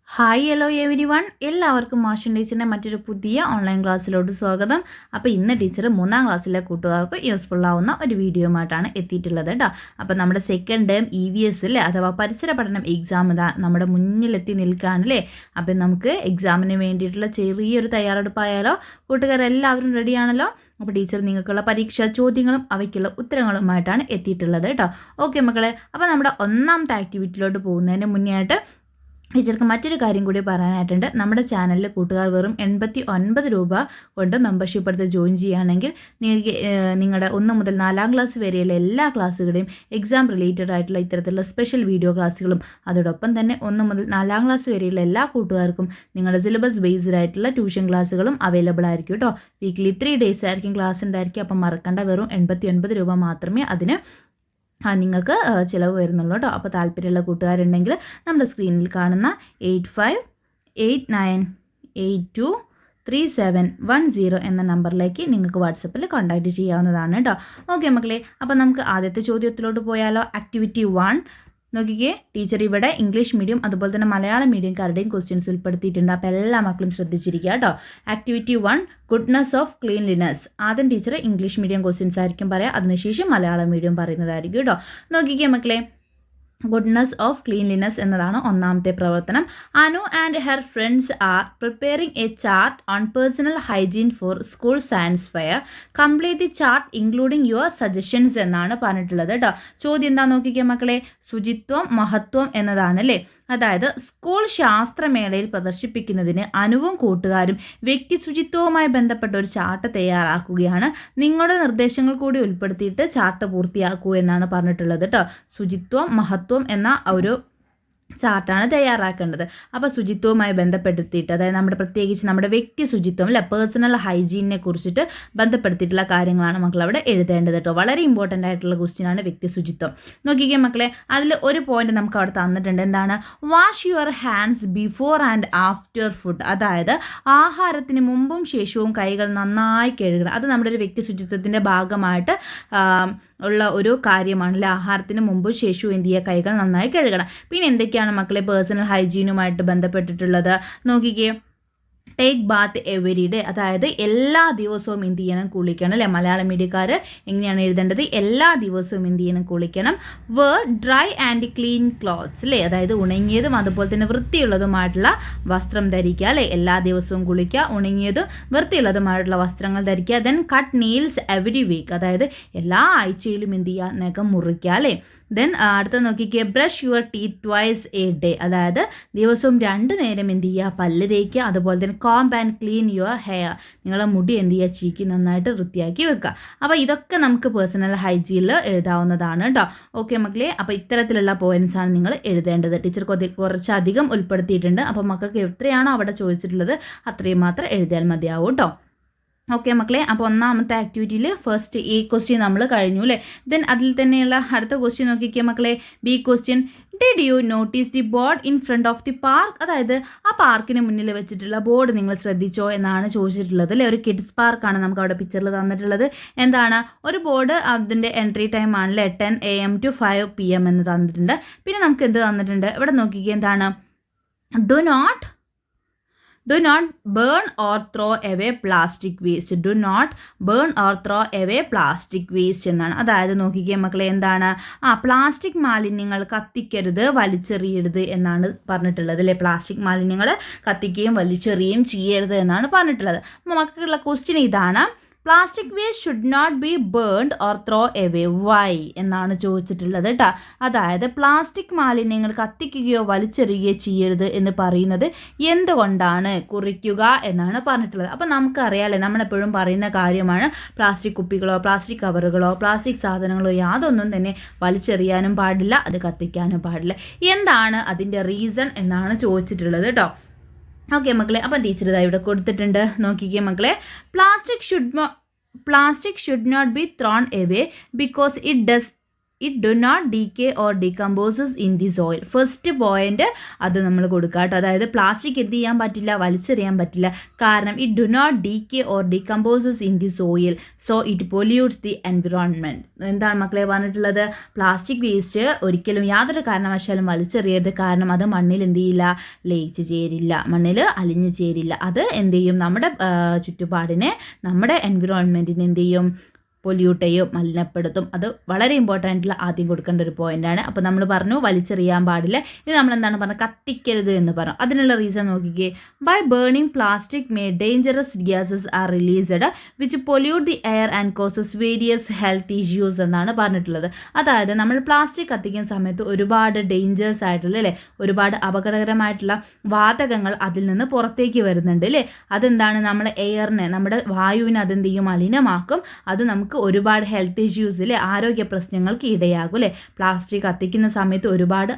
Hi hello every one, എല്ലാവർക്കും മാഷൻ ടീച്ചറിൻ്റെ മറ്റൊരു പുതിയ ഓൺലൈൻ ക്ലാസ്സിലോട്ട് സ്വാഗതം. അപ്പോൾ ഇന്ന് ടീച്ചർ 3ാം ക്ലാസ്സിലെ കൂട്ടുകാർക്ക് യൂസ്ഫുൾ ആവുന്ന ഒരു വീഡിയോയുമായിട്ടാണ് എത്തിയിട്ടുള്ളത് കേട്ടോ. അപ്പോൾ നമ്മുടെ സെക്കൻഡ് ടേം EVS അല്ലേ, അഥവാ പരിസര പഠനം എക്സാം ഇതാ നമ്മുടെ മുന്നിലെത്തി നിൽക്കുകയാണല്ലേ. അപ്പം നമുക്ക് എക്സാമിന് വേണ്ടിയിട്ടുള്ള ചെറിയൊരു തയ്യാറെടുപ്പായാലോ? കൂട്ടുകാരെല്ലാവരും റെഡിയാണല്ലോ? അപ്പോൾ ടീച്ചർ നിങ്ങൾക്കുള്ള പരീക്ഷാ ചോദ്യങ്ങളും അവയ്ക്കുള്ള ഉത്തരങ്ങളുമായിട്ടാണ് എത്തിയിട്ടുള്ളത് കേട്ടോ. ഓക്കെ മക്കളെ, അപ്പോൾ നമ്മുടെ ഒന്നാമത്തെ ആക്ടിവിറ്റിയിലോട്ട് പോകുന്നതിന് മുന്നേ ആയിട്ട് ടീച്ചർക്ക് മറ്റൊരു കാര്യം കൂടി പറയാനായിട്ടുണ്ട്. നമ്മുടെ ചാനലിൽ കൂട്ടുകാർ വെറും 89 രൂപ കൊണ്ട് മെമ്പർഷിപ്പ് എടുത്ത് ജോയിൻ ചെയ്യുകയാണെങ്കിൽ നിങ്ങൾക്ക് നിങ്ങളുടെ 1 മുതൽ 4ാം ക്ലാസ് വരെയുള്ള എല്ലാ ക്ലാസ്സുകളുടെയും എക്സാം റിലേറ്റഡ് ആയിട്ടുള്ള ഇത്തരത്തിലുള്ള സ്പെഷ്യൽ വീഡിയോ ക്ലാസ്സുകളും അതോടൊപ്പം തന്നെ 1 മുതൽ 4ാം ക്ലാസ് വരെയുള്ള എല്ലാ കൂട്ടുകാർക്കും നിങ്ങളുടെ സിലബസ് ബേസ്ഡ് ആയിട്ടുള്ള ട്യൂഷൻ ക്ലാസ്സുകളും അവൈലബിൾ ആയിരിക്കും കേട്ടോ. വീക്ക്ലി 3 ഡേയ്സ് ആയിരിക്കും ക്ലാസ് ഉണ്ടായിരിക്കും. അപ്പം മറക്കണ്ട, വെറും 89 രൂപ മാത്രമേ അതിന് നിങ്ങൾക്ക് ചിലവ് വരുന്നുള്ളൂ കേട്ടോ. അപ്പോൾ താല്പര്യമുള്ള കൂട്ടുകാരുണ്ടെങ്കിൽ നമ്മുടെ സ്ക്രീനിൽ കാണുന്ന 8589823710 എന്ന നമ്പറിലേക്ക് നിങ്ങൾക്ക് വാട്സപ്പിൽ കോൺടാക്റ്റ് ചെയ്യാവുന്നതാണ് കേട്ടോ. ഓക്കെ മക്കളെ, അപ്പോൾ നമുക്ക് ആദ്യത്തെ ചോദ്യത്തിലോട്ട് പോയാലോ? ആക്ടിവിറ്റി 1 നോക്കിക്കേ. ടീച്ചർ ഇവിടെ ഇംഗ്ലീഷ് മീഡിയം അതുപോലെ തന്നെ മലയാളം മീഡിയംകാരുടെയും ക്വസ്റ്റ്യൻസ് ഉൾപ്പെടുത്തിയിട്ടുണ്ട്. അപ്പോൾ എല്ലാ മക്കളും ശ്രദ്ധിച്ചിരിക്കുക കേട്ടോ. Activity 1 goodness of cleanliness. ആദ്യം ടീച്ചർ ഇംഗ്ലീഷ് മീഡിയം ക്വസ്റ്റ്യൻസ് ആയിരിക്കും പറയാം, അതിനുശേഷം മലയാളം മീഡിയം പറയുന്നതായിരിക്കും കേട്ടോ. നോക്കിക്കേ മക്കളെ, ഗുഡ്നെസ് ഓഫ് ക്ലീൻലിനെസ് എന്നതാണ് ഒന്നാമത്തെ പ്രവർത്തനം. Anu and her friends are preparing a chart on personal hygiene for school science fair. Complete the chart including your suggestions എന്നാണ് പറഞ്ഞിട്ടുള്ളത് കേട്ടോ. ചോദ്യം എന്താ നോക്കിക്കേ മക്കളെ, ശുചിത്വം മഹത്വം എന്നതാണ് അല്ലേ. അതായത് സ്കൂൾ ശാസ്ത്രമേളയിൽ പ്രദർശിപ്പിക്കുന്നതിന് അനുവും കൂട്ടുകാരും വ്യക്തി ശുചിത്വവുമായി ബന്ധപ്പെട്ട ഒരു ചാർട്ട് തയ്യാറാക്കുകയാണ്. നിങ്ങളുടെ നിർദ്ദേശങ്ങൾ കൂടി ഉൾപ്പെടുത്തിയിട്ട് ചാർട്ട് പൂർത്തിയാക്കൂ എന്നാണ് പറഞ്ഞിട്ടുള്ളത് കേട്ടോ. ശുചിത്വം മഹത്വം എന്ന ഒരു ചാർട്ടാണ് തയ്യാറാക്കേണ്ടത്. അപ്പോൾ ശുചിത്വവുമായി ബന്ധപ്പെടുത്തിയിട്ട്, അതായത് പ്രത്യേകിച്ച് നമ്മുടെ വ്യക്തി ശുചിത്വം അല്ലെ, പേഴ്സണൽ ഹൈജീനിനെ കുറിച്ചിട്ട് ബന്ധപ്പെടുത്തിയിട്ടുള്ള കാര്യങ്ങളാണ് മക്കൾ അവിടെ എഴുതേണ്ടത് കേട്ടോ. വളരെ ഇമ്പോർട്ടൻ്റ് ആയിട്ടുള്ള ക്വസ്റ്റ്യനാണ് വ്യക്തി ശുചിത്വം. നോക്കിക്കേ മക്കളെ, അതിൽ ഒരു പോയിന്റ് നമുക്ക് അവിടെ തന്നിട്ടുണ്ട്. എന്താണ്? Wash your hands before and after food. അതായത് ആഹാരത്തിന് മുമ്പും ശേഷവും കൈകൾ നന്നായി കഴുകണം. അത് നമ്മുടെ ഒരു വ്യക്തി ശുചിത്വത്തിൻ്റെ ഭാഗമായിട്ട് ഉള്ള ഒരു കാര്യമാണല്ലേ. ആഹാരത്തിന് മുമ്പും ശേഷവും എന്ത് ചെയ്യുക? കൈകൾ നന്നായി കഴുകണം. പിന്നെ എന്തൊക്കെയാണ് മക്കളെ പേഴ്സണൽ ഹൈജീനുമായിട്ട് ബന്ധപ്പെട്ടിട്ടുള്ളത്? നോക്കിക്കേ. ടേക്ക് ബാത്ത് എവരി ഡേ, അതായത് എല്ലാ ദിവസവും എന്ത് ചെയ്യണം? കുളിക്കണം അല്ലേ. മലയാളം മീഡിയക്കാർ എങ്ങനെയാണ് എഴുതേണ്ടത്? എല്ലാ ദിവസവും എന്ത് ചെയ്യണം? കുളിക്കണം. Wear dry and clean clothes അല്ലേ, അതായത് ഉണങ്ങിയതും അതുപോലെ തന്നെ വൃത്തിയുള്ളതുമായിട്ടുള്ള വസ്ത്രം ധരിക്കുക അല്ലേ. എല്ലാ ദിവസവും കുളിക്കുക, ഉണങ്ങിയതും വൃത്തിയുള്ളതുമായിട്ടുള്ള വസ്ത്രങ്ങൾ ധരിക്കുക. Then cut nails every week, അതായത് എല്ലാ ആഴ്ചയിലും എന്ത് ചെയ്യുക? നഖം മുറിക്കുക അല്ലേ. ദെൻ അടുത്ത നോക്കിക്കുക. Brush your teeth twice a day, അതായത് ദിവസവും 2 നേരം എന്ത് ചെയ്യുക? പല്ല് തേക്കുക. അതുപോലെ തന്നെ comb and clean your hair, നിങ്ങളെ മുടി എന്ത് ചെയ്യുക? ചീക്കി നന്നായിട്ട് വൃത്തിയാക്കി വെക്കുക. അപ്പോൾ ഇതൊക്കെ നമുക്ക് പേഴ്സണൽ ഹൈജീനിൽ എഴുതാവുന്നതാണ് കേട്ടോ. ഓക്കെ മക്കളെ, അപ്പോൾ ഇത്തരത്തിലുള്ള പോയിന്റ്സ് ആണ് നിങ്ങൾ എഴുതേണ്ടത്. ടീച്ചർ കുറച്ചധികം ഉൾപ്പെടുത്തിയിട്ടുണ്ട്. അപ്പോൾ മക്കൾക്ക് എത്രയാണോ അവിടെ ചോദിച്ചിട്ടുള്ളത് അത്രയും മാത്രം എഴുതിയാൽ മതിയാവും കേട്ടോ. ഓക്കെ മക്കളെ, അപ്പോൾ ഒന്നാമത്തെ ആക്ടിവിറ്റിയിൽ ഫസ്റ്റ് ഈ ക്വസ്റ്റ്യൻ നമ്മൾ കഴിഞ്ഞു അല്ലേ. ദെൻ അതിൽ തന്നെയുള്ള അടുത്ത ക്വസ്റ്റ്യൻ നോക്കിക്കുക മക്കളെ. B question, did you notice the board in front of the park? അതായത് ആ പാർക്കിന് മുന്നിൽ വെച്ചിട്ടുള്ള ബോർഡ് നിങ്ങൾ ശ്രദ്ധിച്ചോ എന്നാണ് ചോദിച്ചിട്ടുള്ളത് അല്ലേ. ഒരു കിഡ്സ് പാർക്കാണ് നമുക്ക് അവിടെ പിക്ചറിൽ തന്നിട്ടുള്ളത്. എന്താണ്? ഒരു ബോർഡ്, അതിൻ്റെ എൻട്രി ടൈം ആണല്ലേ 10 AM to 5 PM എന്ന് തന്നിട്ടുണ്ട്. പിന്നെ നമുക്ക് എന്ത് തന്നിട്ടുണ്ട് ഇവിടെ നോക്കിക്കുക. എന്താണ്? Do not burn or throw away plastic waste. Do not burn or throw away plastic waste എന്നാണ്. അതായത് നോക്കിക്കേ മക്കളെ, എന്താണ്? പ്ലാസ്റ്റിക് മാലിന്യങ്ങൾ കത്തിക്കരുത്, വലിച്ചെറിയരുത് എന്നാണ് പറഞ്ഞിട്ടുള്ളത് അല്ലേ. പ്ലാസ്റ്റിക് മാലിന്യങ്ങൾ കത്തിക്കുകയും വലിച്ചെറിയുകയും ചെയ്യരുത് എന്നാണ് പറഞ്ഞിട്ടുള്ളത്. മക്കൾക്കുള്ള ക്വസ്റ്റ്യൻ ഇതാണ്. Plastic waste should not be burned or throw away. Why എന്നാണ് ചോദിച്ചിട്ടുള്ളത് കേട്ടോ. അതായത് പ്ലാസ്റ്റിക് മാലിന്യങ്ങൾ കത്തിക്കുകയോ വലിച്ചെറിയുകയോ ചെയ്യരുത് എന്ന് പറയുന്നത് എന്തുകൊണ്ടാണ്? കുറിക്കുക എന്നാണ് പറഞ്ഞിട്ടുള്ളത്. അപ്പോൾ നമുക്കറിയാമല്ലേ, നമ്മളെപ്പോഴും പറയുന്ന കാര്യമാണ് പ്ലാസ്റ്റിക് കുപ്പികളോ പ്ലാസ്റ്റിക് കവറുകളോ പ്ലാസ്റ്റിക് സാധനങ്ങളോ യാതൊന്നും തന്നെ വലിച്ചെറിയാനും പാടില്ല, അത് കത്തിക്കാനും പാടില്ല. എന്താണ് അതിൻ്റെ റീസൺ എന്നാണ് ചോദിച്ചിട്ടുള്ളത് കേട്ടോ. ഓക്കെ മക്കളെ, അപ്പം ടീച്ചർ ഇതാ ഇവിടെ കൊടുത്തിട്ടുണ്ട്. നോക്കിക്കേ മക്കളെ. Plastic should not be thrown away because it does it do not decay or decomposes in the soil. First point അത് നമ്മൾ കൊടുക്കുക കേട്ടോ. അതായത് പ്ലാസ്റ്റിക് എന്ത് ചെയ്യാൻ പറ്റില്ല, വലിച്ചെറിയാൻ പറ്റില്ല. കാരണം it do not decay or decomposes in the soil, so it pollutes the environment. എന്താണ് മക്കളെ പറഞ്ഞിട്ടുള്ളത്? പ്ലാസ്റ്റിക് വേസ്റ്റ് ഒരിക്കലും യാതൊരു കാരണവശാലും വലിച്ചെറിയരുത്. കാരണം അത് മണ്ണിൽ എന്ത് ചെയ്യില്ല, ലയിച്ച് ചേരില്ല, മണ്ണിൽ അലിഞ്ഞു ചേരില്ല. അത് എന്ത് ചെയ്യും, നമ്മുടെ ചുറ്റുപാടിനെ, നമ്മുടെ എൻവിറോൺമെൻറ്റിനെ എന്ത് ചെയ്യും, പൊല്യൂട്ട് ചെയ്യും, മലിനപ്പെടുത്തും. അത് വളരെ ഇമ്പോർട്ടൻ്റ് ആയിട്ടുള്ള ആദ്യം കൊടുക്കേണ്ട ഒരു പോയിൻ്റാണ്. അപ്പോൾ നമ്മൾ പറഞ്ഞു വലിച്ചെറിയാൻ പാടില്ല. ഇത് നമ്മൾ എന്താണ് പറഞ്ഞത്, കത്തിക്കരുത് എന്ന് പറഞ്ഞു. അതിനുള്ള റീസൺ നോക്കിക്കേ. By burning plastic may dangerous gases are released which pollute the air and causes various health issues എന്നാണ് പറഞ്ഞിട്ടുള്ളത്. അതായത് നമ്മൾ പ്ലാസ്റ്റിക് കത്തിക്കുന്ന സമയത്ത് ഒരുപാട് ഡേഞ്ചേഴ്സ് ആയിട്ടുള്ള അല്ലേ, ഒരുപാട് അപകടകരമായിട്ടുള്ള വാതകങ്ങൾ അതിൽ നിന്ന് പുറത്തേക്ക് വരുന്നുണ്ട് അല്ലേ. അതെന്താണ്, നമ്മൾ എയറിനെ, നമ്മുടെ വായുവിനെ അതെന്ത് ചെയ്യും, മലിനമാക്കും. അത് നമുക്ക് ഒരുപാട് ഹെൽത്ത് ഇഷ്യൂസിൽ, ആരോഗ്യ പ്രശ്നങ്ങൾക്ക് ഇടയാകും അല്ലേ. പ്ലാസ്റ്റിക് കത്തിക്കുന്ന സമയത്ത് ഒരുപാട്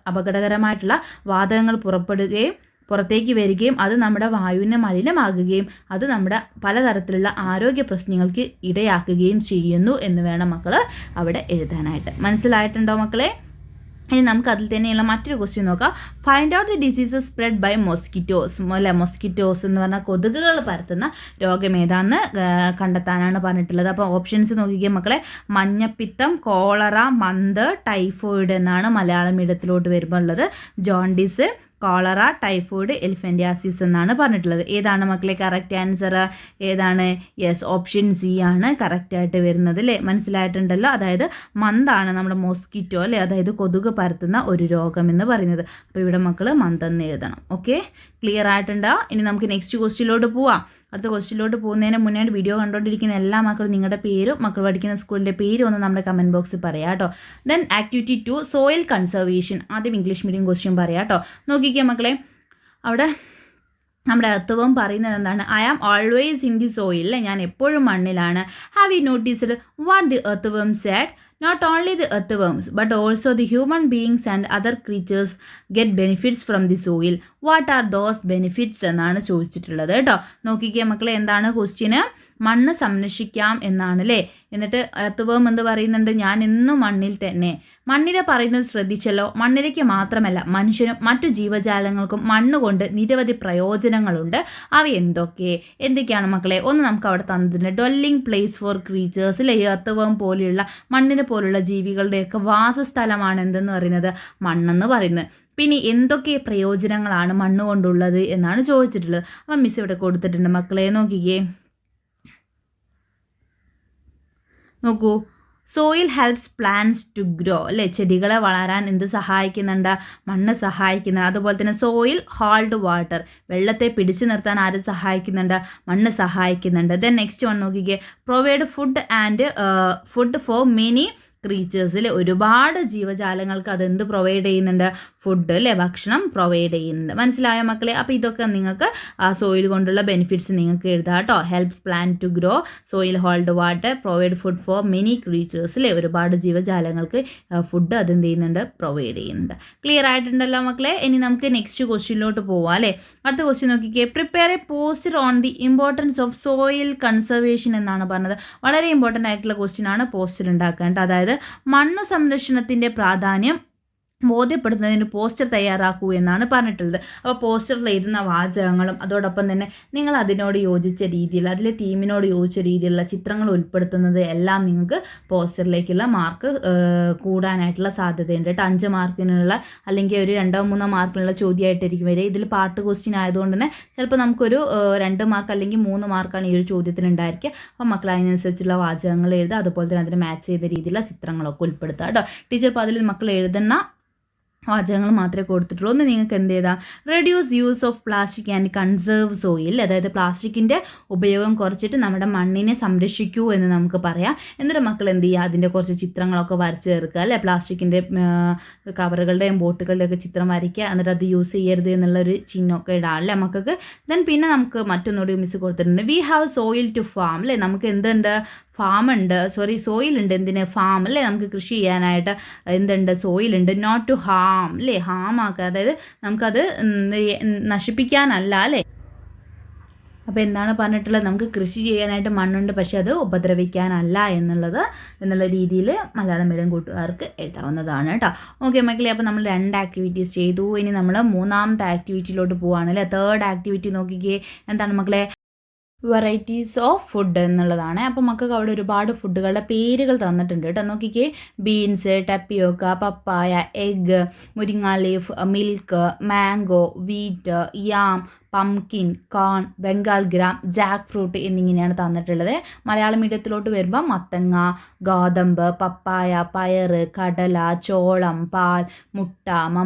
അപകടകരമായിട്ടുള്ള വാതകങ്ങൾ പുറത്തേക്ക് വരികയും അത് നമ്മുടെ വായുവിനെ മലിനമാകുകയും അത് നമ്മുടെ പലതരത്തിലുള്ള ആരോഗ്യ പ്രശ്നങ്ങൾക്ക് ഇടയാക്കുകയും ചെയ്യുന്നു എന്ന് വേണം മക്കൾ അവിടെ എഴുതാനായിട്ട്. മനസ്സിലായിട്ടുണ്ടോ മക്കളെ? ഇനി നമുക്ക് അതിൽ തന്നെയുള്ള മറ്റൊരു ക്വസ്റ്റ്യൻ നോക്കാം. Find out the diseases spread by mosquitoes. അല്ലെ, മൊസ്കിറ്റോസ് എന്ന് പറഞ്ഞാൽ കൊതുകുകൾ പരത്തുന്ന രോഗം ഏതാണെന്ന് കണ്ടെത്താനാണ് പറഞ്ഞിട്ടുള്ളത്. അപ്പോൾ ഓപ്ഷൻസ് നോക്കിക്കുക മക്കളെ. മഞ്ഞപ്പിത്തം, കോളറ, മന്ത്, ടൈഫോയിഡ് എന്നാണ് മലയാളം മീഡിയത്തിലോട്ട് വരുമ്പോൾ ഉള്ളത്. ജോണ്ടിസ്, കോളറ, ടൈഫോയിഡ്, എലിഫന്റിയാസിസ് എന്നാണ് പറഞ്ഞിട്ടുള്ളത്. ഏതാണ് മക്കളെ കറക്റ്റ് ആൻസർ? ഏതാണ്? യെസ്, ഓപ്ഷൻ സി ആണ് കറക്റ്റായിട്ട് വരുന്നത് അല്ലേ. മനസ്സിലായിട്ടുണ്ടല്ലോ. അതായത് മന്താണ് നമ്മുടെ മോസ്കിറ്റോ അല്ലേ, അതായത് കൊതുക് പരത്തുന്ന ഒരു രോഗം എന്ന് പറയുന്നത്. അപ്പോൾ ഇവിടെ മക്കൾ മന്തെന്ന് എഴുതണം. ഓക്കെ, ക്ലിയർ ആയിട്ടുണ്ടോ? ഇനി നമുക്ക് നെക്സ്റ്റ് ക്വസ്റ്റ്യനിലോട്ട് പോവാം. അടുത്ത ക്വസ്റ്റ്യനിലോട്ട് പോകുന്നതിന് മുന്നേ വീഡിയോ കണ്ടുകൊണ്ടിരിക്കുന്ന എല്ലാ മക്കളും നിങ്ങളുടെ പേരും മക്കൾ പഠിക്കുന്ന സ്കൂളിൻ്റെ പേരും ഒന്ന് നമ്മുടെ കമൻറ്റ് ബോക്സിൽ പറയാം കേട്ടോ. Then activity 2 soil conservation. ആദ്യം ഇംഗ്ലീഷ് മീഡിയം ക്വസ്റ്റ്യൻ പറയാം കേട്ടോ. നോക്കിക്കുക മക്കളെ, അവിടെ നമ്മുടെ എർത്ത് പറയുന്നത് എന്താണ്? I am always in the soil. ഞാൻ എപ്പോഴും മണ്ണിലാണ്. Have you noticed what the earth said? Not only the earthworms, but also the human beings and other creatures get benefits from the soil. What are those benefits എന്നാണ് ചോദിച്ചിട്ടുള്ളത് കേട്ടോ. നോക്കിക്കുക മക്കളെ, എന്താണ് question? മണ്ണ് സംരക്ഷിക്കാം എന്നാണ് അല്ലേ. എന്നിട്ട് എർത്ത് എന്ന് പറയുന്നുണ്ട് ഞാൻ എന്നും മണ്ണിൽ തന്നെ. മണ്ണിര പറയുന്നത് ശ്രദ്ധിച്ചല്ലോ. മണ്ണിരയ്ക്ക് മാത്രമല്ല മനുഷ്യനും മറ്റു ജീവജാലങ്ങൾക്കും മണ്ണ് കൊണ്ട് നിരവധി പ്രയോജനങ്ങളുണ്ട്. അവ എന്തൊക്കെയാണ് മക്കളെ? ഒന്ന് നമുക്ക് അവിടെ തന്നിട്ടുണ്ട്. ഡ്വെല്ലിംഗ് പ്ലേസ് ഫോർ ക്രീച്ചേഴ്സ് അല്ലേ. എർത്ത് പോലെയുള്ള മണ്ണിനെ പോലുള്ള ജീവികളുടെയൊക്കെ വാസസ്ഥലമാണ് എന്തെന്ന് പറയുന്നത്, മണ്ണെന്ന് പറയുന്നത്. പിന്നെ എന്തൊക്കെ പ്രയോജനങ്ങളാണ് മണ്ണ് കൊണ്ടുള്ളത് എന്നാണ് ചോദിച്ചിട്ടുള്ളത്. അപ്പം മിസ് ഇവിടെ കൊടുത്തിട്ടുണ്ട് മക്കളെ, നോക്കിക്കേ. നോക്കൂ, soil helps plants to grow അല്ലേ. ചെടികളെ വളരാൻ എന്ത് സഹായിക്കുന്നുണ്ട്? മണ്ണ് സഹായിക്കുന്നുണ്ട്. അതുപോലെ തന്നെ സോയിൽ ഹോൾഡ് വാട്ടർ, വെള്ളത്തെ പിടിച്ചു നിർത്താൻ ആര് സഹായിക്കുന്നുണ്ട്? മണ്ണ് സഹായിക്കുന്നുണ്ട്. ദെൻ നെക്സ്റ്റ് വൺ നോക്കിക്കേ. പ്രൊവൈഡ് ഫുഡ് ഫോർ മെനി ക്രീച്ചേഴ്സിൽ, ഒരുപാട് ജീവജാലങ്ങൾക്ക് അതെന്ത് പ്രൊവൈഡ് ചെയ്യുന്നുണ്ട്? ഫുഡ് അല്ലേ, ഭക്ഷണം പ്രൊവൈഡ് ചെയ്യുന്നുണ്ട്. മനസ്സിലായോ മക്കളെ? അപ്പോൾ ഇതൊക്കെ നിങ്ങൾക്ക് സോയിൽ കൊണ്ടുള്ള ബെനിഫിറ്റ്സ് നിങ്ങൾക്ക് എഴുതാം കേട്ടോ. Helps plant to grow, soil hold water, provide food for many creatures അല്ലേ, ഒരുപാട് ജീവജാലങ്ങൾക്ക് ഫുഡ് അതെന്ത് ചെയ്യുന്നുണ്ട്? പ്രൊവൈഡ് ചെയ്യുന്നുണ്ട്. ക്ലിയർ ആയിട്ടുണ്ടല്ലോ മക്കളെ? ഇനി നമുക്ക് നെക്സ്റ്റ് ക്വസ്റ്റ്യനിലോട്ട് പോവാം അല്ലേ. അടുത്ത ക്വസ്റ്റ്യൻ നോക്കിക്കേ. Prepare A poster on the importance of soil conservation എന്നാണ് പറഞ്ഞത്. വളരെ ഇമ്പോർട്ടൻ്റ് ആയിട്ടുള്ള ക്വസ്റ്റ്യൻ ആണ് പോസ്റ്റർ ഉണ്ടാക്കേണ്ടത്. അതായത് മണ്ണ് സംരക്ഷണത്തിൻ്റെ പ്രാധാന്യം ബോധ്യപ്പെടുത്തുന്നതിന് പോസ്റ്റർ തയ്യാറാക്കൂ എന്നാണ് പറഞ്ഞിട്ടുള്ളത്. അപ്പോൾ പോസ്റ്ററിൽ എഴുതുന്ന വാചകങ്ങളും അതോടൊപ്പം തന്നെ നിങ്ങൾ അതിനോട് യോജിച്ച രീതിയിൽ, അതിലെ തീമിനോട് യോജിച്ച രീതിയിലുള്ള ചിത്രങ്ങൾ ഉൾപ്പെടുത്തുന്നത് എല്ലാം നിങ്ങൾക്ക് പോസ്റ്ററിലേക്കുള്ള മാർക്ക് കൂടാനായിട്ടുള്ള സാധ്യതയുണ്ട് കേട്ടോ. 5 മാർക്കിനുള്ള അല്ലെങ്കിൽ ഒരു 2-3 മാർക്കിനുള്ള ചോദ്യമായിട്ടായിരിക്കും വരിക. ഇതിൽ പാർട്ട് ക്വസ്റ്റ്യൻ ആയതുകൊണ്ട് തന്നെ ചിലപ്പോൾ നമുക്കൊരു 2 മാർക്ക് അല്ലെങ്കിൽ 3 മാർക്കാണ് ഈ ഒരു ചോദ്യത്തിന് ഉണ്ടായിരിക്കുക. അപ്പോൾ മക്കൾ അതിനനുസരിച്ചുള്ള വാചകങ്ങൾ എഴുതുക, അതുപോലെ തന്നെ അതിന് മാച്ച് ചെയ്ത രീതിയിലുള്ള ചിത്രങ്ങളൊക്കെ ഉൾപ്പെടുത്തുക കേട്ടോ. ടീച്ചർ അപ്പോൾ അതിൽ മക്കൾ എഴുതുന്ന വാചകങ്ങൾ മാത്രമേ കൊടുത്തിട്ടുള്ളൂ. ഒന്ന് നിങ്ങൾക്ക് എന്ത് ചെയ്താൽ reduce use of plastic and conserve soil, അതായത് പ്ലാസ്റ്റിക്കിൻ്റെ ഉപയോഗം കുറച്ചിട്ട് നമ്മുടെ മണ്ണിനെ സംരക്ഷിക്കൂ എന്ന് നമുക്ക് പറയാം. എന്നിട്ട് മക്കൾ എന്ത് ചെയ്യുക, അതിൻ്റെ കുറച്ച് ചിത്രങ്ങളൊക്കെ വരച്ച് ചേർക്കുക അല്ലേ. പ്ലാസ്റ്റിക്കിൻ്റെ കവറുകളുടെയും ബോട്ടുകളുടെയൊക്കെ ചിത്രം വരയ്ക്കുക, എന്നിട്ട് അത് യൂസ് ചെയ്യരുത് എന്നുള്ളൊരു ചിഹ്നമൊക്കെ ഇടാം അല്ലേ മക്കൾക്ക്. ദെൻ പിന്നെ നമുക്ക് മറ്റൊന്നുകൂടി മിസ് കൊടുത്തിട്ടുണ്ട്. We have soil to farm അല്ലേ. നമുക്ക് എന്തുണ്ട്? സോയിലുണ്ട്. എന്തിന്? ഫാം അല്ലേ, നമുക്ക് കൃഷി ചെയ്യാനായിട്ട് എന്തുണ്ട്? സോയിലുണ്ട്. നോട്ട് ടു ഹാം അല്ലേ, ഹാം ആക്കുക, അതായത് നമുക്കത് നശിപ്പിക്കാനല്ല അല്ലേ. അപ്പോൾ എന്താണ് പറഞ്ഞിട്ടുള്ളത്, നമുക്ക് കൃഷി ചെയ്യാനായിട്ട് മണ്ണുണ്ട്, പക്ഷെ അത് ഉപദ്രവിക്കാനല്ല എന്നുള്ള രീതിയിൽ മലയാളം മീഡിയം കൂട്ടുകാർക്ക് എഴുതാവുന്നതാണ് കേട്ടോ. ഓക്കെ മക്കളെ, അപ്പോൾ നമ്മൾ 2 ആക്ടിവിറ്റീസ് ചെയ്തു. ഇനി നമ്മൾ 3ാമത്തെ ആക്ടിവിറ്റിയിലോട്ട് പോവുകയാണ് അല്ലേ. 3rd ആക്ടിവിറ്റി നോക്കിക്കേ, എന്താണ് മക്കളെ, വെറൈറ്റീസ് ഓഫ് ഫുഡ് എന്നുള്ളതാണ്. അപ്പോൾ മക്കൾക്ക് അവിടെ ഒരുപാട് ഫുഡുകളുടെ പേരുകൾ തന്നിട്ടുണ്ട് കേട്ടോ. നോക്കിക്കേ, ബീൻസ്, ടപ്പിയോക്ക, പപ്പായ, എഗ്ഗ്, മുരിങ്ങ ലീഫ്, മിൽക്ക്, മാംഗോ, വീറ്റ്, യാം, പംകിൻ, കോൺ, ബംഗാൾ ഗ്രാം, ജാക്ക് ഫ്രൂട്ട് എന്നിങ്ങനെയാണ് തന്നിട്ടുള്ളത്. മലയാളം മീഡിയത്തിലോട്ട് വരുമ്പോൾ മത്തങ്ങ, ഗോതമ്പ്, പപ്പായ, പയറ്, കടല, ചോളം, പാൽ, മുട്ട,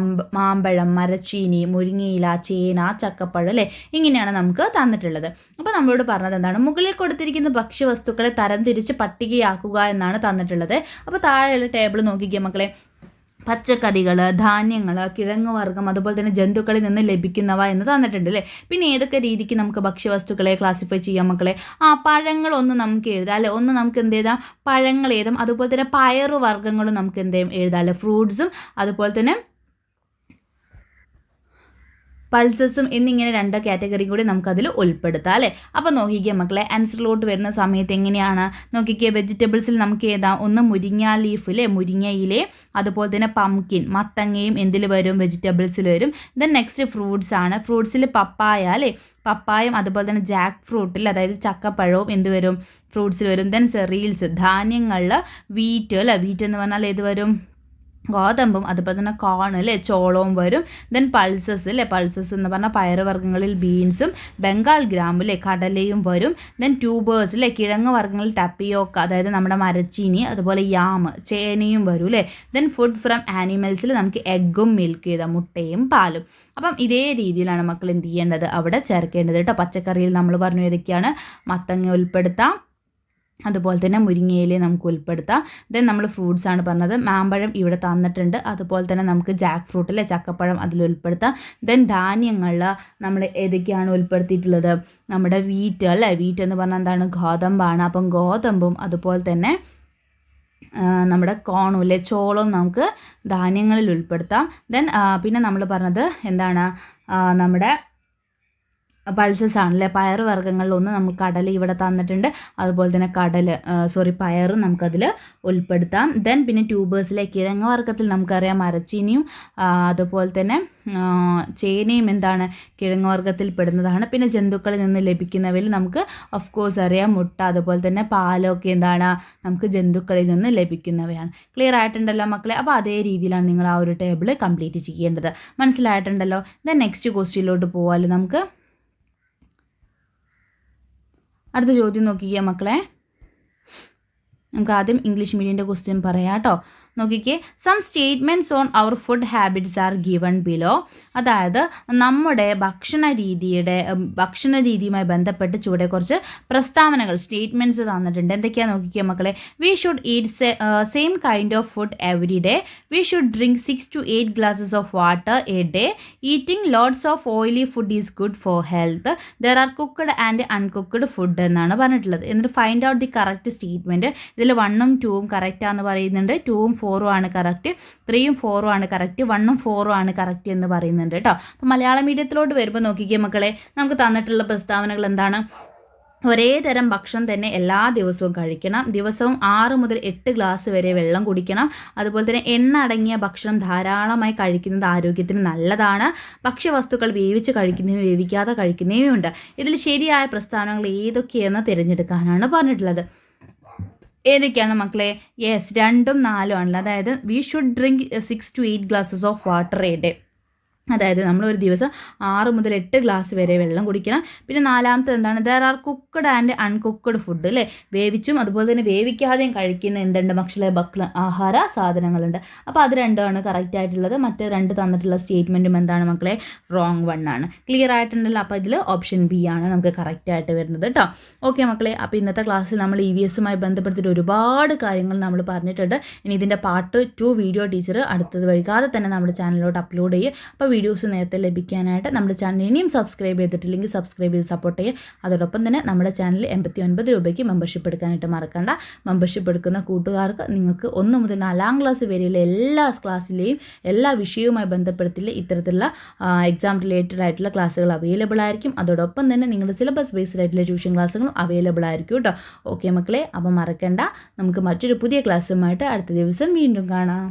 മാമ്പഴം, മരച്ചീനി, മുരിങ്ങയില, ചേന, ചക്കപ്പഴം അല്ലേ, ഇങ്ങനെയാണ് നമുക്ക് തന്നിട്ടുള്ളത്. അപ്പോൾ നമ്മളോട് പറഞ്ഞത് എന്താണ്, മുകളിൽ കൊടുത്തിരിക്കുന്ന ഭക്ഷ്യവസ്തുക്കളെ തരംതിരിച്ച് പട്ടികയാക്കുക എന്നാണ് തന്നിട്ടുള്ളത്. അപ്പോൾ താഴെയുള്ള ടേബിൾ നോക്കിക്കുക മക്കളെ. പച്ചക്കറികൾ, ധാന്യങ്ങൾ, കിഴങ്ങ് വർഗ്ഗം, അതുപോലെ തന്നെ ജന്തുക്കളിൽ നിന്ന് ലഭിക്കുന്നവ എന്ന് തന്നിട്ടുണ്ട് അല്ലേ. പിന്നെ ഏതൊക്കെ രീതിക്ക് നമുക്ക് ഭക്ഷ്യവസ്തുക്കളെ ക്ലാസിഫൈ ചെയ്യാം മക്കളെ? പഴങ്ങളൊന്ന് നമുക്ക് എഴുതാം അല്ലേ. ഒന്ന് നമുക്ക് എന്ത് ചെയ്താം, പഴങ്ങൾ എഴുതാം. അതുപോലെ തന്നെ പയറു വർഗ്ഗങ്ങളും നമുക്ക് എന്ത് ചെയ്യും എഴുതാം അല്ലേ. ഫ്രൂട്ട്സും അതുപോലെ തന്നെ പൾസസും എന്നിങ്ങനെ 2 കാറ്റഗറി കൂടി നമുക്കതിൽ ഉൾപ്പെടുത്താം അല്ലേ. അപ്പോൾ നോക്കിക്കുക മക്കളെ, ആൻസറിലോട്ട് വരുന്ന സമയത്ത് എങ്ങനെയാണ് നോക്കിക്കുക. വെജിറ്റബിൾസിൽ നമുക്ക് ഏതാ, ഒന്ന് മുരിങ്ങ ലീഫ് അല്ലേ, മുരിങ്ങയിലെ, അതുപോലെ തന്നെ പംകിൻ, മത്തങ്ങയും എന്തിൽ വരും, വെജിറ്റബിൾസിൽ വരും. ദെൻ നെക്സ്റ്റ് ഫ്രൂട്ട്സ് ആണ്. ഫ്രൂട്ട്സിൽ പപ്പായ അല്ലേ, പപ്പായം, അതുപോലെ തന്നെ ജാക്ക് ഫ്രൂട്ടിൽ, അതായത് ചക്കപ്പഴവും എന്ത് വരും, ഫ്രൂട്ട്സിൽ വരും. ദെൻ സെറീൽസ്, ധാന്യങ്ങളിൽ വീറ്റ് അല്ലേ, വീറ്റ് എന്ന് പറഞ്ഞാൽ ഏത് വരും, ഗോതമ്പും, അതുപോലെ തന്നെ കോൺ അല്ലേ, ചോളവും വരും. ദെൻ പൾസസ് അല്ലേ, പൾസസ് എന്ന് പറഞ്ഞാൽ പയറുവർഗ്ഗങ്ങളിൽ ബീൻസും, ബംഗാൾ ഗ്രാം അല്ലേ, കടലയും വരും. ദെൻ ട്യൂബേഴ്സ് അല്ലേ, കിഴങ്ങ് വർഗ്ഗങ്ങളിൽ ടപ്പിയോക്ക, അതായത് നമ്മുടെ മരച്ചീനി, അതുപോലെ യാം, ചേനയും വരും അല്ലേ. ദെൻ ഫുഡ് ഫ്രം ആനിമൽസിൽ നമുക്ക് എഗ്ഗും മിൽക്ക് ചെയ്ത മുട്ടയും പാലും. അപ്പം ഇതേ രീതിയിലാണ് മക്കൾ എന്ത് ചെയ്യേണ്ടത്, അവിടെ ചേർക്കേണ്ടത് കേട്ടോ. പച്ചക്കറിയിൽ നമ്മൾ പറഞ്ഞു ഏതൊക്കെയാണ്, മത്തങ്ങ ഉൾപ്പെടുത്താം, അതുപോലെ തന്നെ മുരിങ്ങയില നമുക്ക് ഉൾപ്പെടുത്താം. ദെൻ നമ്മൾ ഫ്രൂട്ട്സ് ആണ് പറഞ്ഞത്, മാമ്പഴം ഇവിടെ തന്നിട്ടുണ്ട്. അതുപോലെ തന്നെ നമുക്ക് ജാക്ക് ഫ്രൂട്ടിലെ ചക്കപ്പഴം അതിൽ ഉൾപ്പെടുത്താം. ദെൻ ധാന്യങ്ങളിൽ നമ്മൾ ഏതൊക്കെയാണ് ഉൾപ്പെടുത്തിയിട്ടുള്ളത്, നമ്മുടെ വീറ്റ് അല്ലേ. വീറ്റ് എന്ന് പറഞ്ഞാൽ എന്താണ്, ഗോതമ്പാണ്. അപ്പം ഗോതമ്പും അതുപോലെ തന്നെ നമ്മുടെ കോണും അല്ലേ, ചോളവും നമുക്ക് ധാന്യങ്ങളിൽ ഉൾപ്പെടുത്താം. ദെൻ പിന്നെ നമ്മൾ പറഞ്ഞത് എന്താണ്, നമ്മുടെ പൾസസ് ആണല്ലേ, പയർ വർഗ്ഗങ്ങളിലൊന്ന് നമുക്ക് കടല ഇവിടെ തന്നിട്ടുണ്ട്. അതുപോലെ തന്നെ പയറും നമുക്കതിൽ ഉൾപ്പെടുത്താം. ദെൻ പിന്നെ ട്യൂബേഴ്സിലെ കിഴങ്ങ് വർഗ്ഗത്തിൽ നമുക്കറിയാം മരച്ചീനിയും അതുപോലെ തന്നെ ചേനയും എന്താണ്, കിഴങ്ങ് വർഗ്ഗത്തിൽ പെടുന്നതാണ്. പിന്നെ ജന്തുക്കളിൽ നിന്ന് ലഭിക്കുന്നവയിൽ നമുക്ക് ഓഫ് കോഴ്സ് അറിയാം മുട്ട, അതുപോലെ തന്നെ പാലൊക്കെ എന്താണ്, നമുക്ക് ജന്തുക്കളിൽ നിന്ന് ലഭിക്കുന്നവയാണ്. ക്ലിയർ ആയിട്ടുണ്ടല്ലോ മക്കളെ. അപ്പോൾ അതേ രീതിയിലാണ് നിങ്ങൾ ആ ഒരു ടേബിൾ കംപ്ലീറ്റ് ചെയ്യേണ്ടത്. മനസ്സിലായിട്ടുണ്ടല്ലോ. ദെൻ നെക്സ്റ്റ് ക്വസ്റ്റ്യനിലോട്ട് പോകാമല്ലോ നമുക്ക്. അടുത്ത ചോദ്യം നോക്കിക്കുക മക്കളെ. നമുക്ക് ആദ്യം ഇംഗ്ലീഷ് മീഡിയൻ്റെ ക്വസ്റ്റ്യൻ പറയാം കേട്ടോ. നോക്കിക്കേ, some statements on our food habits are given below. അതായത് നമ്മുടെ ഭക്ഷണ രീതിയുമായി ബന്ധപ്പെട്ട് ചുവടെ കുറച്ച് പ്രസ്താവനകൾ, സ്റ്റേറ്റ്മെൻറ്റ്സ് തന്നിട്ടുണ്ട്. എന്തൊക്കെയാണ് നോക്കിക്കുക മക്കളെ. We should eat same kind of food every day. We should drink 6 to 8 glasses of water A day. Eating lots of oily food is good for health. There are cooked and uncooked food എന്നാണ് പറഞ്ഞിട്ടുള്ളത്. എന്നിട്ട് find out the correct statement. ഇതിൽ 1ഉം 2ഉം കറക്റ്റാന്ന് പറയുന്നുണ്ട്, 2ഉം 4ഉം ആണ് correct, 3ഉം 4ഉം ആണ് correct, 1ഉം 4ഉം ആണ് correct എന്ന് പറയുന്നുണ്ട് കേട്ടോ. അപ്പോൾ മലയാളം മീഡിയത്തിലോട്ട് വരുമ്പോൾ നോക്കിക്കേ മക്കളെ, നമുക്ക് തന്നിട്ടുള്ള പ്രസ്താവനകൾ എന്താണ്. ഒരേ തരം ഭക്ഷണം തന്നെ എല്ലാ ദിവസവും കഴിക്കണം. ദിവസവും 6 മുതൽ 8 ഗ്ലാസ് വരെ വെള്ളം കുടിക്കണം. അതുപോലെ തന്നെ എണ്ണ അടങ്ങിയ ഭക്ഷണം ധാരാളമായി കഴിക്കുന്നത് ആരോഗ്യത്തിന് നല്ലതാണ്. ഭക്ഷ്യവസ്തുക്കൾ വേവിച്ച് കഴിക്കുന്നവയും വേവിക്കാതെ കഴിക്കുന്നവയും ഉണ്ട്. ഇതിൽ ശരിയായ പ്രസ്താവനകൾ ഏതൊക്കെയെന്ന് തിരഞ്ഞെടുക്കാനാണ് പറഞ്ഞിട്ടുള്ളത്. ഏതൊക്കെയാണ് മക്കളെ? യെസ്, 2ഉം 4ഉം ആണല്ലോ. അതായത് we should drink 6 to 8 glasses of water A day. അതായത് നമ്മളൊരു ദിവസം 6 മുതൽ 8 ഗ്ലാസ് വരെ വെള്ളം കുടിക്കണം. പിന്നെ 4ാമത്തെ എന്താണ്, there are cooked and uncooked food അല്ലേ. വേവിച്ചും അതുപോലെ തന്നെ വേവിക്കാതെയും കഴിക്കുന്ന എന്തുണ്ട് ആഹാര സാധനങ്ങളുണ്ട്. അപ്പോൾ അത് 2ആണ് കറക്റ്റ് ആയിട്ടുള്ളത്. മറ്റേ 2 തന്നിട്ടുള്ള സ്റ്റേറ്റ്മെൻറ്റും എന്താണ് മക്കളെ, റോങ് 1 ആണ്. ക്ലിയർ ആയിട്ടുണ്ടല്ലോ. അപ്പോൾ ഇതിൽ ഓപ്ഷൻ ബി ആണ് നമുക്ക് കറക്റ്റ് ആയിട്ട് വരുന്നത് കേട്ടോ. ഓക്കെ മക്കളെ, അപ്പോൾ ഇന്നത്തെ ക്ലാസ്സിൽ നമ്മൾ EVSുമായി ബന്ധപ്പെടുത്തിയിട്ട് ഒരുപാട് കാര്യങ്ങൾ നമ്മൾ പറഞ്ഞിട്ടുണ്ട്. ഇനി ഇതിൻ്റെ പാർട്ട് 2 വീഡിയോ ടീച്ചർ അടുത്തത് വൈകാതെ തന്നെ നമ്മുടെ ചാനലിലോട്ട് അപ്ലോഡ് ചെയ്യും. അപ്പോൾ വീഡിയോസ് നേരത്തെ ലഭിക്കാനായിട്ട് നമ്മുടെ ചാനൽ ഇനിയും സബ്സ്ക്രൈബ് ചെയ്തിട്ടില്ലെങ്കിൽ സബ്സ്ക്രൈബ് ചെയ്ത് സപ്പോർട്ട് ചെയ്യുക. അതോടൊപ്പം തന്നെ നമ്മുടെ ചാനലിൽ 89 രൂപയ്ക്ക് മെമ്പർഷിപ്പ് എടുക്കാനായിട്ട് മറക്കണ്ട. മെമ്പർഷിപ്പ് എടുക്കുന്ന കൂട്ടുകാർക്ക് നിങ്ങൾക്ക് 1 മുതൽ 4ാം ക്ലാസ് വരെയുള്ള എല്ലാ ക്ലാസ്സിലെയും എല്ലാ വിഷയവുമായി ബന്ധപ്പെടുത്തിയുള്ള ഇത്തരത്തിലുള്ള എക്സാം റിലേറ്റഡ് ആയിട്ടുള്ള ക്ലാസ്സുകൾ അവൈലബിൾ ആയിരിക്കും. അതോടൊപ്പം തന്നെ നിങ്ങളുടെ സിലബസ് ബേസ്ഡ് ആയിട്ടുള്ള ട്യൂഷൻ ക്ലാസ്സുകളും അവൈലബിൾ ആയിരിക്കും കേട്ടോ. ഓക്കെ മക്കളെ, അപ്പം മറക്കണ്ട. നമുക്ക് മറ്റൊരു പുതിയ ക്ലാസ്സുമായിട്ട് അടുത്ത ദിവസം വീണ്ടും കാണാം.